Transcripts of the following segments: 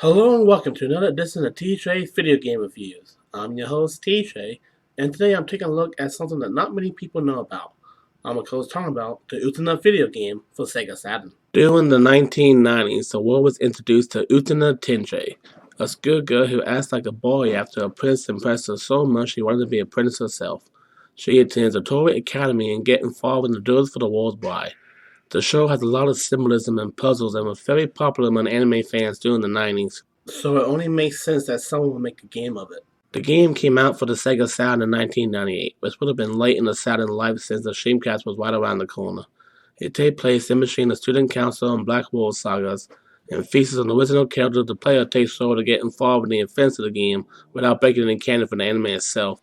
Hello and welcome to another edition of TJ Video Game Reviews. I'm your host TJ, and today I'm taking a look at something that not many people know about. I'm of course talking about the Utena video game for Sega Saturn. During the 1990s, the world was introduced to Utena Tenjei, a schoolgirl who acts like a boy after a prince impressed her so much she wanted to be a princess herself. She attends a Torii Academy and gets involved in the duels for the world's bride. The show has a lot of symbolism and puzzles and was very popular among anime fans during the 90s, so it only makes sense that someone would make a game of it. The game came out for the Sega Saturn in 1998, which would have been late in the Saturn life since the Dreamcast was right around the corner. It takes place in between the Student Council and Black World sagas, and features on the original characters the player takes over to get involved in the events of the game without breaking any canon for the anime itself.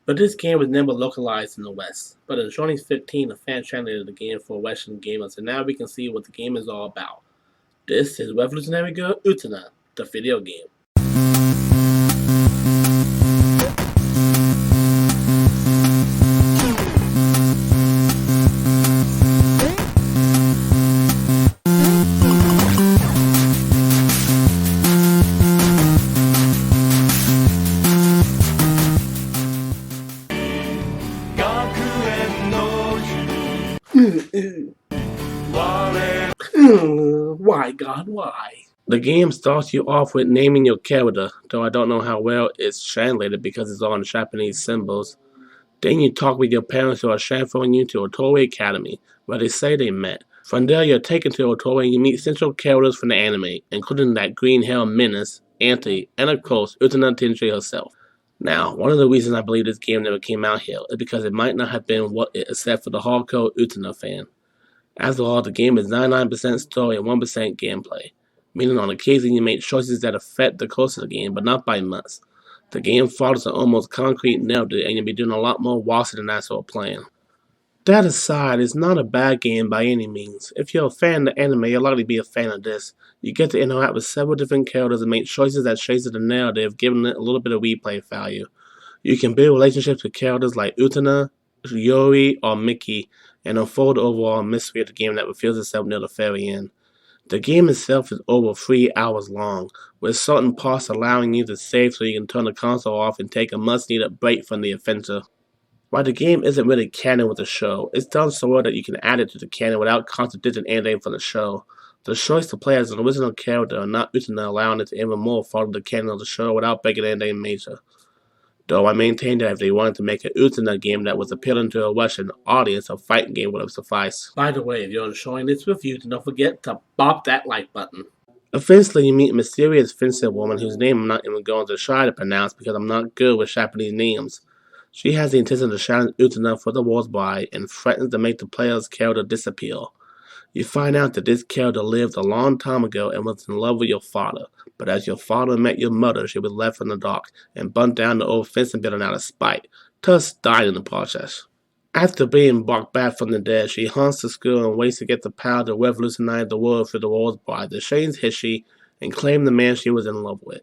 But this game was never localized in the West. But in 2015, a fan translated the game for Western gamers, and now we can see what the game is all about. This is Revolutionary Girl Utena, the video game. Why, God, why? The game starts you off with naming your character, though I don't know how well it's translated because it's all in Japanese symbols. Then you talk with your parents who are transferring you to a Torii Academy, where they say they met. From there, you're taken to a Torii and you meet central characters from the anime, including that green-haired menace, Auntie, and of course, Utena Tenjei herself. Now, one of the reasons I believe this game never came out here is because it might not have been what it except for the hardcore Utena fan. After all, the game is 99% story and 1% gameplay, meaning on occasion you make choices that affect the course of the game, but not by much. The game follows an almost concrete narrative and you'll be doing a lot more watching than actual playing. That aside, it's not a bad game by any means. If you're a fan of the anime, you'll likely be a fan of this. You get to interact with several different characters and make choices that change the narrative, giving it a little bit of replay value. You can build relationships with characters like Utena, Yori, or Mickey, and unfold the overall mystery of the game that reveals itself near the very end. The game itself is over 3 hours long, with certain parts allowing you to save so you can turn the console off and take a much-needed break from the adventure. While the game isn't really canon with the show, it's done so well that you can add it to the canon without contradicting anything from the show. The choice to play as an original character and not Utena allowing it to even more follow the canon of the show without breaking anything major. Though I maintain that if they wanted to make an Utena game that was appealing to a Western audience, a fighting game would have sufficed. By the way, if you're enjoying this review, don't forget to bop that like button. Eventually, you meet a mysterious fencer woman whose name I'm not even going to try to pronounce because I'm not good with Japanese names. She has the intention to challenge Utena for the world's bride and threatens to make the player's character disappear. You find out that this character lived a long time ago and was in love with your father, but as your father met your mother, she was left in the dark and burnt down the old fencing building out of spite, thus died in the process. After being brought back from the dead, she haunts the school and waits to get the power to revolutionize the world through the world's bride to change history and claim the man she was in love with.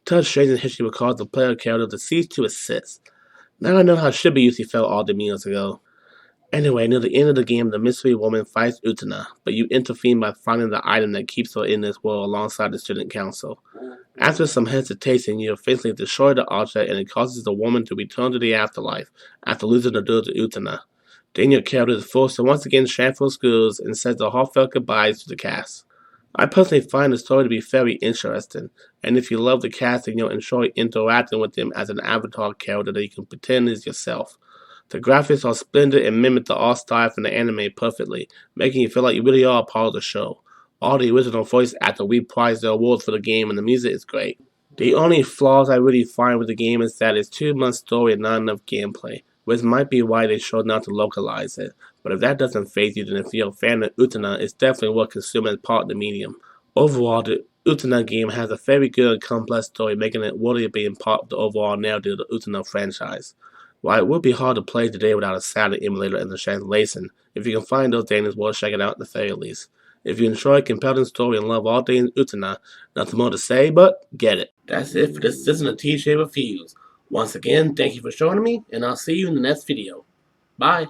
Thus, changing history would cause the player character to cease to exist. Now I know how Shiba usually felt all them years ago. Anyway, near the end of the game, the mystery woman fights Utena, but you intervene by finding the item that keeps her in this world alongside the student council. After some hesitation, you eventually destroy the object and it causes the woman to return to the afterlife after losing the duel to Utena. Then your character is forced to once again transfer schools and says the heartfelt goodbyes to the cast. I personally find the story to be very interesting, and if you love the cast, then you'll enjoy interacting with them as an avatar character that you can pretend is yourself. The graphics are splendid and mimic the art style from the anime perfectly, making you feel like you really are a part of the show. All the original voice actors reprise their awards for the game and the music is great. The only flaws I really find with the game is that it's too much story and not enough gameplay, which might be why they chose not to localize it. But if that doesn't faze you, then if you're a fan of Utena, it's definitely worth consuming as part of the medium. Overall, the Utena game has a very good complex story, making it worthy of being part of the overall narrative of the Utena franchise. While it would be hard to play today without a Saturn emulator and the translation, if you can find those things, it's worth checking out at the very least. If you enjoy a compelling story and love all things Utena, nothing more to say but get it. That's it for this edition of TJ Reviews. Once again, thank you for joining me, and I'll see you in the next video. Bye.